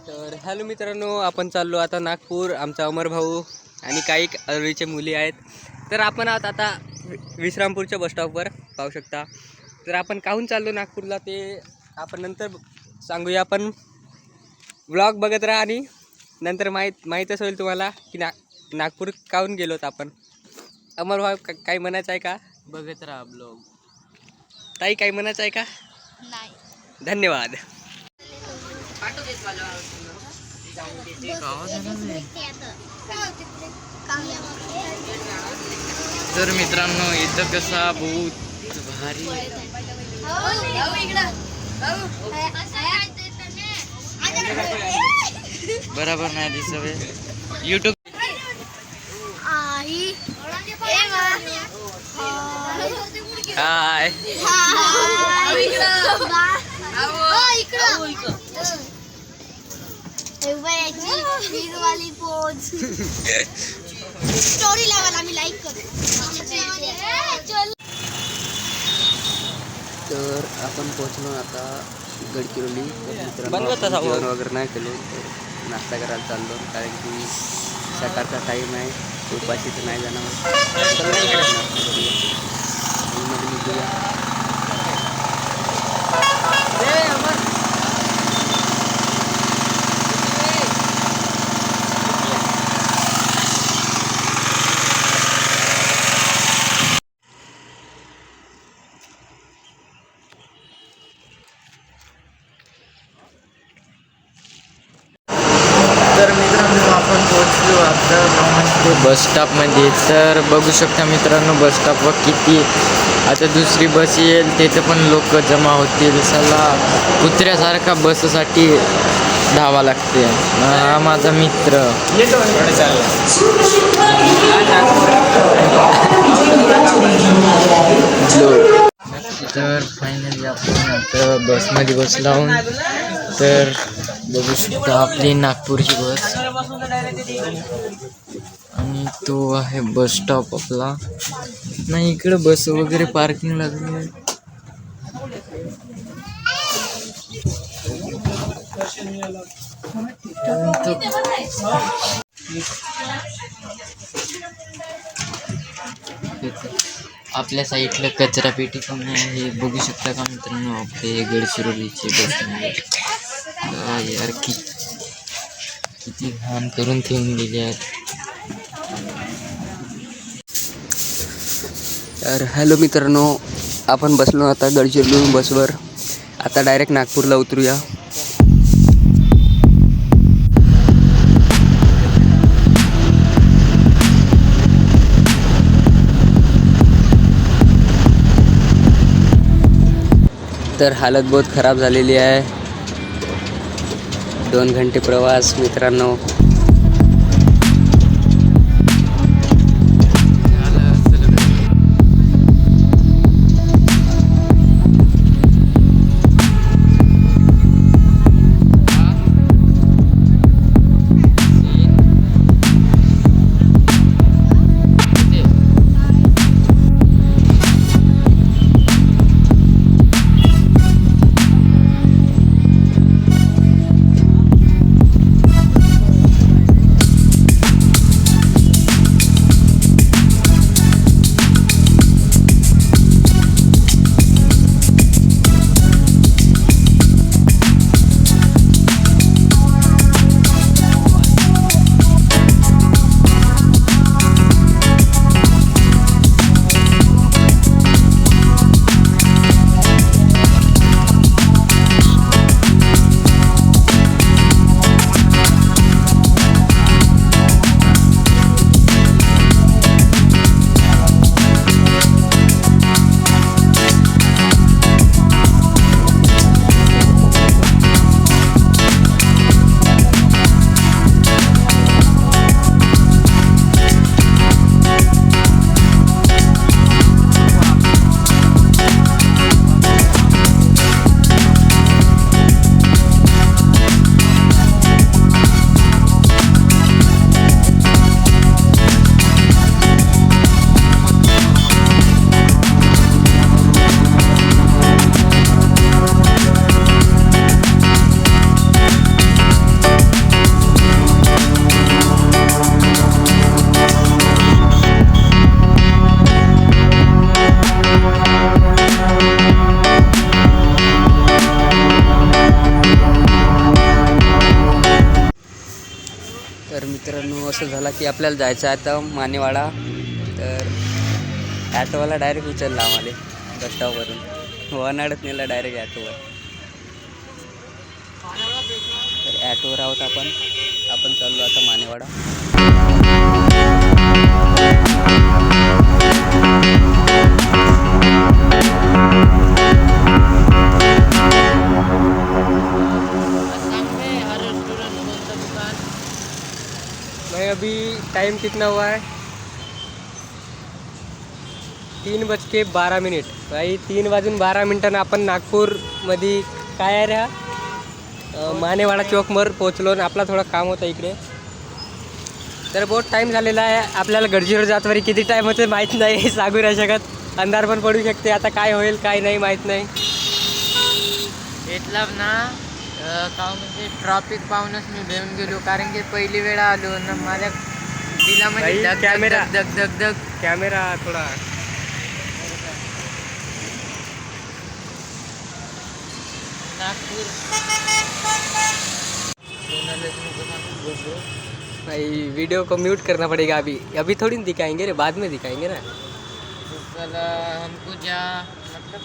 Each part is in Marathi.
तर हॅलो मित्रांनो, आपण चाललो आता नागपूर. आमचा अमर भाऊ आणि काही अरळीचे मुली आहेत. तर आपण आहोत आता विश्रामपूरच्या बसस्टॉपवर, पाहू शकता. तर आपण काहून चाललो नागपूरला ते आपण नंतर सांगूया. आपण व्लॉग बघत राहा आणि नंतर माहीतच होईल तुम्हाला की नागपूर काहून गेलोत आपण. अमर भाऊ काही म्हणायचं आहे का? बघत राहा ब्लॉग. ताई काही म्हणायचं आहे का? नाही. धन्यवाद. तर मित्रांनो, इथं कसा बहुत भारी बराबर नाही दिसत यूट्यूब. हाय. वाली पोज स्टोरी लावायला मी लाईक करू. तर आपण पोहोचलो आता गडचिरोली. बंद होता साबण. जेवण वगैरे नाही केलो, तर नाश्ता करायला चाललो. कारण की सकाळचा टाईम आहे, उपाशी तर नाही जाणार. तर मित्रांनो, आपण पोहोचलो आता बस स्टॉपमध्ये. तर बघू शकता मित्रांनो, बस स्टॉपवर किती आता दुसरी बस येईल, तिथे पण लोक जमा होतील. चला, कुत्र्यासारखा बससाठी धावा लागते. हा माझा मित्र. तर फायनली आपण आता बसमध्ये बसलो आहोत. तर बघू शकता आपली नागपूरची बस, आणि तो आहे बस स्टॉप आपला. नाही, इकडे बस वगैरे पार्किंग लागली आहे. आपल्या साईडला कचरा पेटी पण आहे, बघू शकता का मित्रांनो. आपले गडचिरोलीचे बस यार किती घाण करून ठेवून गेले आहेत. तर हॅलो मित्रांनो, आपण बसलो आता गडचिरोली बसवर. आता डायरेक्ट नागपूरला उतरूया. तर हालत बहुत खराब झालेली आहे. 2 घंटे प्रवास मित्रांनो. मित्रांनो असं झालं की आपल्याला जायचं आहे आता मानेवाडा. तर ॲटोवाला डायरेक्ट उचलला आम्हाला बस स्टॉपवरून, वनाडत नेला डायरेक्ट ॲटोवर. तर ॲटोवर आहोत आपण चाललो आता मानेवाडा. भाई अभी टाइम कितना हुआ है? 3:12. भाई 3:12 आपण नागपूरमध्ये काय आहे रे हा मानेवाडा चौकवर पोचलो आणि आपला थोडा काम होता इकडे. तर बहुत टाईम झालेला आहे. आपल्याला गडचिरोली जातवारी किती टाईम होते माहीत नाही, सांगू नाही शकत. अंधार पण पडू शकते. आता काय होईल काय नाही माहीत नाही. घेतला ना का म्हणजे ट्रॉफिक पाहूनच मी भेऊन गेलो, कारण की पहिली वेळा आलो ना माझ्या तिला म्हणजे भाई, कॅमेरा धग धग धग. कॅमेरा थोडा नागपुर भाई वीडियो को म्यूट करना पड़ेगा. अभी थोड़ी दिखाएंगे रे, बाद में दिखाएंगे ना. हमको जा मतलब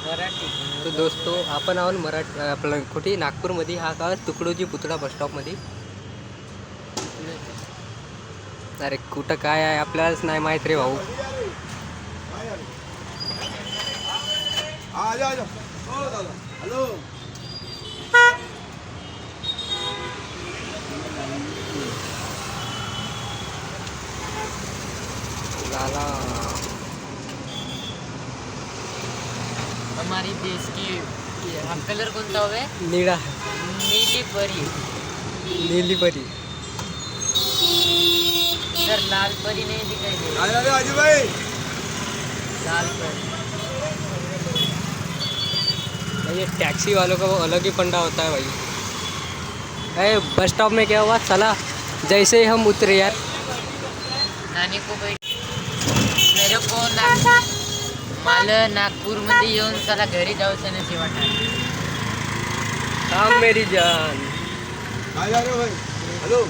मराठी. तो दोस्तों आपण आहोत मराठी आपलं कुठे नागपूरमध्ये हा का तुकडोजी पुतळा बसस्टॉपमध्ये. अरे कुठं काय आहे आपल्यालाच नाही माहीत रे भाऊ. लाला हमारी देश की हा कलर कोणता हवे? निळा नीली परी. नीली परी. सर लाल परी नहीं दिखाई दे रही. लाल परी. भाई ये टैक्सी वालों का वो अलग ही फंडा होता है भाई. अरे बस स्टॉप में क्या हुआ चला जैसे ही हम उतरे यार. नानी को बैठ मेरे को मला नागपूरमध्ये येऊन चला घरी जाऊचं नाही वाटत. शाम मेरी जान, हेलो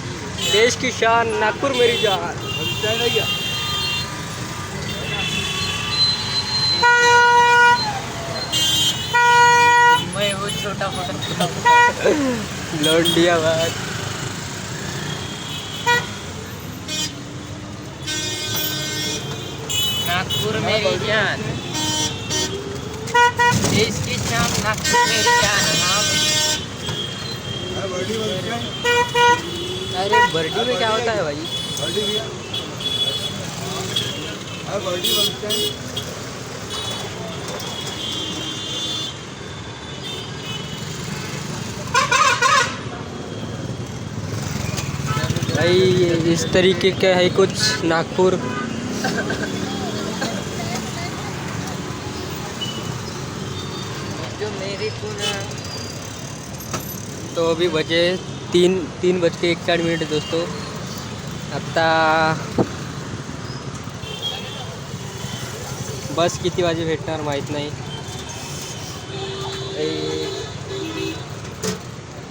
देश की शान नागपुर मेरी जान. मैं वो छोटा मोठा लौंडिया बात. नागपुर मेरी जान, देश की शान नागपुर मेरी जान. अरे बर्डी में क्या होता है भाई? भाई इस तरीके का है कुछ नागपुर. जो मेरी को ना तो अभी बजे 3:41 दोस्तों. आता बस किती वाजे भेटणार माहीत नाही.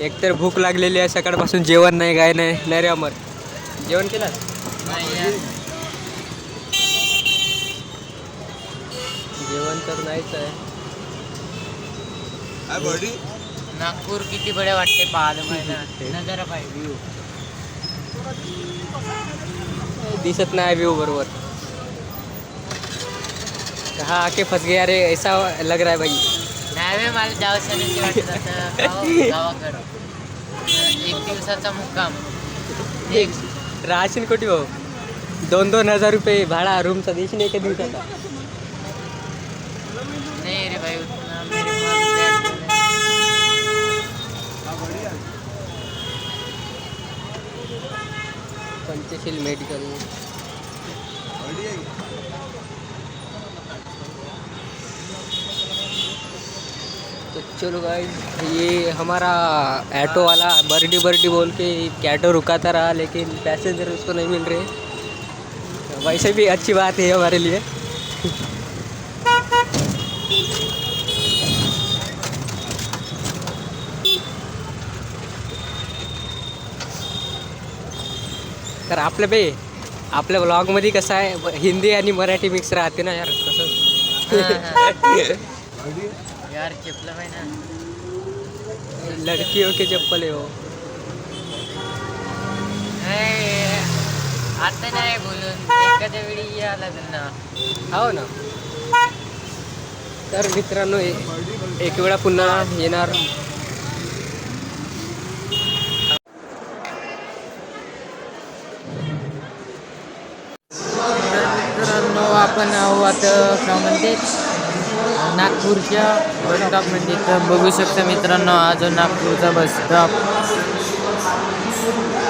एकतर भूक लागलेली आहे, सकाळपासून जेवण नाही काय नाही रे अमर. जेवण केलं? जेवण तर नाहीच आहे. नागपूर किती बडे वाटते पाहायला पाहिजे. नजारा पाहिजे व्ह्यू. दिसत नाही व्ह्यू बरोबर. हा आके फस गया रे ऐसा लग रहा है भाई. नाही मला जावंसं नाही वाटत आता गावाकडं. 1 दिवसाचा मुक्काम. एक राशन कोटी भाऊ 2,000 रुपये भाडा रूमचा देशील एका दिवसाचा. नाही रे भाई उतना मेरे पास पंचशील मेडिकल. तो चलो गाइस ये हमारा ऑटो वाला बर्डी बर्डी बोल के ऑटो रुकाता रहा, लेकिन पैसेंजर उसको नहीं मिल रहे. वैसे भी अच्छी बात है हमारे लिए. तर आपल्या ब्लॉगमध्ये कसं आहे हिंदी आणि मराठी मिक्स राहते ना यार कसं यार चेपला पाहिजे ना. लडकी ओके चप्पल आहे हो. आता नाही बोलून एखाद्या वेळी आला त्यांना. हो ना. तर मित्रांनो एक वेळा पुन्हा येणार. मित्रांनो आपण आहोत का म्हणते नागपूरच्या बस स्टॉपमध्ये. तर बघू शकता मित्रांनो हा जो नागपूरचा बस स्टॉप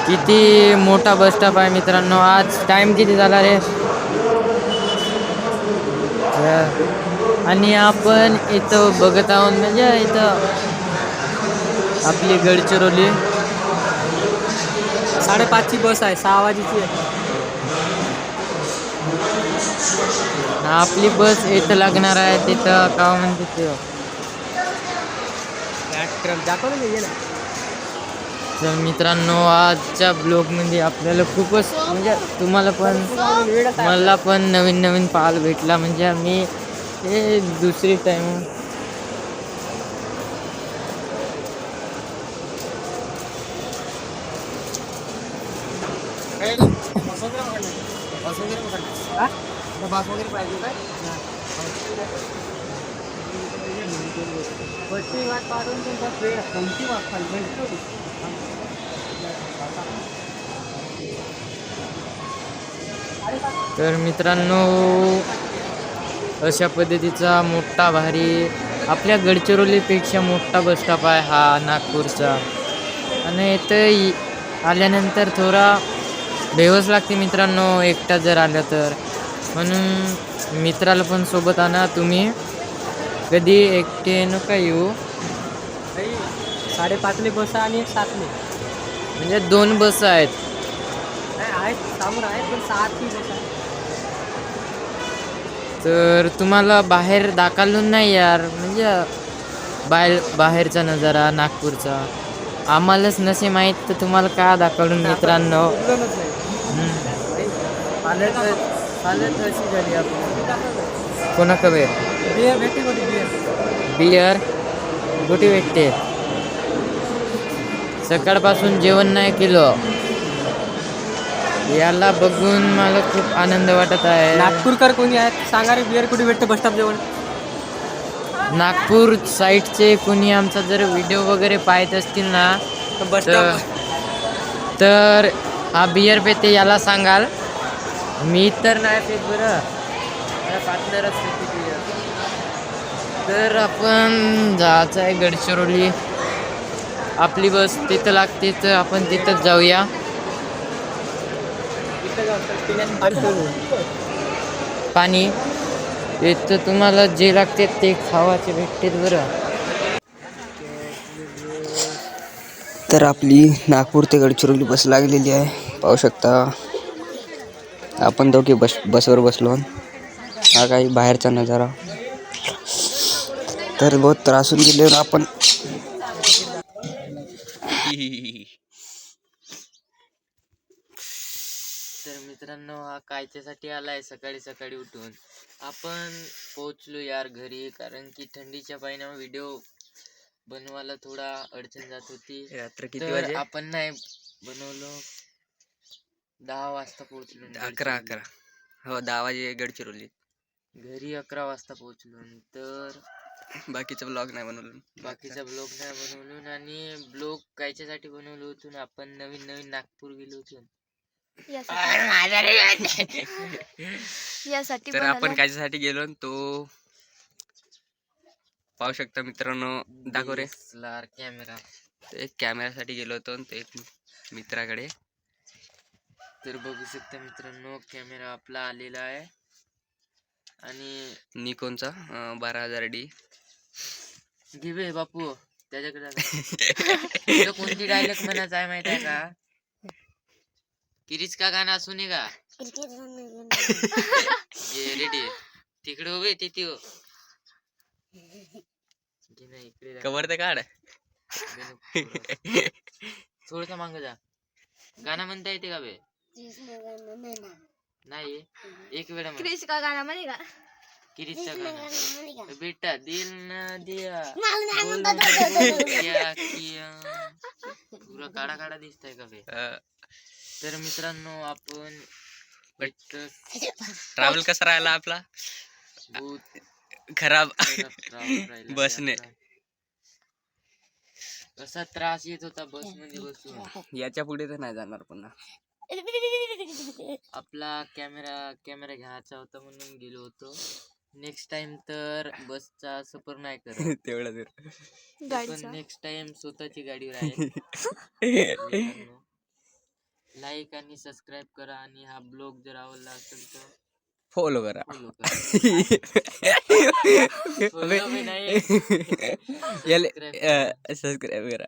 किती मोठा बस स्टॉप आहे मित्रांनो. आज टाइम किती झाला रे. आणि आपण इथं बघत आहोत म्हणजे इथं आपली गडचिरोली 5:30ची बस आहे 6 वाजेची आहे. आपली बस इथं लागणार आहे. तिथं का म्हणते ते दाखवलं नाही ना. तर मित्रांनो आजच्या ब्लॉगमध्ये आपल्याला खूपच म्हणजे तुम्हाला पण मला पण नवीन नवीन पाहायला भेटला. म्हणजे मी हे दुसरी टाईम तर मित्रांनो अशा पद्धतीचा मोठा भारी आपल्या गडचिरोलीपेक्षा मोठा बस स्टॉप आहे हा नागपूरचा. आणि इथं आल्यानंतर थोडा बेवस लागते मित्रांनो एकटा जर आलं तर. म्हणून मित्राला पण सोबत आणा तुम्ही. कधी एकटे नका येऊ. 5:30ली बस आणि 7ली म्हणजे 2 बस आहेत. आहेत समोर आहेत पण 7ची बस आहे. तर तुम्हाला बाहेर दाखवून नाही यार म्हणजे बाहेरचा नजारा नागपूरचा आम्हालाच नसे माहीत तर तुम्हाला काय दाखवून मित्रांनो. हालत अशी झाली आपण. कोणाकडे बियर भेटते कुठे बियर कुठे भेटते. सकाळपासून जेवण नाही केलं. याला बघून मला खूप आनंद वाटत आहे. नागपूरकर कोणी आहेत सांगा रे. बियर कुठे भेटते बस स्टॉप जवळ. नागपूर साईडचे कोणी आमचा जर व्हिडिओ वगैरे पाहत असतील ना बस तर स्टॉप तर हा बियर पेते याला सांगाल. मी तर नाही पेत बरं. पार्टनरच पेते बियर. तर आपण जायचं आहे गडचिरोली. आपली बस तिथं लागते तर आपण तिथंच जाऊया. पाणी इथं तुम्हाला जे लागते ते खावाचे भेटते बरं. तर आपली नागपूर ते गडचिरोली बस लागलेली आहे पाहू शकता. आपण दोघे बसवर बसलो. हा काही बाहेरचा नजारा. तर बहुत त्रासून गेले आपण. तर मित्रांनो हा कायच्यासाठी आलाय सकाळी सकाळी उठून. आपण पोहोचलो यार घरी कारण की थंडीच्या पाण्यावर व्हिडिओ बनवायला थोडा अडचण जात होती. रात्र किती तर वाजे. आपण नाही बनवलो. 10 वाजता पोहोचलो. 11 हो 10 वाजे गडचिरोली. घरी 11 वाजता पोहोचलो. तर बाकीचा ब्लॉग नाही बनवलं. बाकीचा ब्लॉग नाही बनवलो. आणि ब्लॉग कायच्यासाठी बनवलो होतो ना आपण नवीन नवीन नागपूर गेलो होतो. यासाठी तर आपण कायच्यासाठी गेलो तो पाहू शकता मित्रांनो. दाखव रे. कॅमेरा एक कॅमेरासाठी गेलो होतो ते मित्राकडे. तर बघू शकता मित्रांनो कॅमेरा आपला आलेला आहे. आणि निकोनचा 12,000D. घे बापू त्याच्याकडे. कोणती डायलॉग म्हणायचं आहे माहित आहे का. किरीच का गाणं सुने का रेडी तिकडे उभे तिथे इकडे कवर ते काढ. थोडस मांग जा. गाणं म्हणता येते का बे. नाही एक वेळा म्हण. क्रिश का गाणं म्हणे का किरीचा गाणं बेटा दिल ना दिया मला बोल बोल क्या किया. पुरा काळा काळा दिसतंय का बे. तर मित्रांनो आपण ट्रॅव्हल कसा राहिला आपला बहुत खराब राहिला बसने. आपला. कसा त्रास येत होता बस मध्ये बसून. याच्या पुढे तर नाही जाणार पुन्हा. आपला कॅमेरा घ्यायचा होता म्हणून गेलो होतो. नेक्स्ट टाइम तर बसचा सफर नाही करत. तेवढं पण नेक्स्ट टाइम स्वतःची गाडी राहील. लाईक आणि सबस्क्राईब करा आणि हा ब्लॉग जर आवडला असेल तर फॉलो करा. फॉलो करा. Follow बी नाही. सबस्क्राईब करा.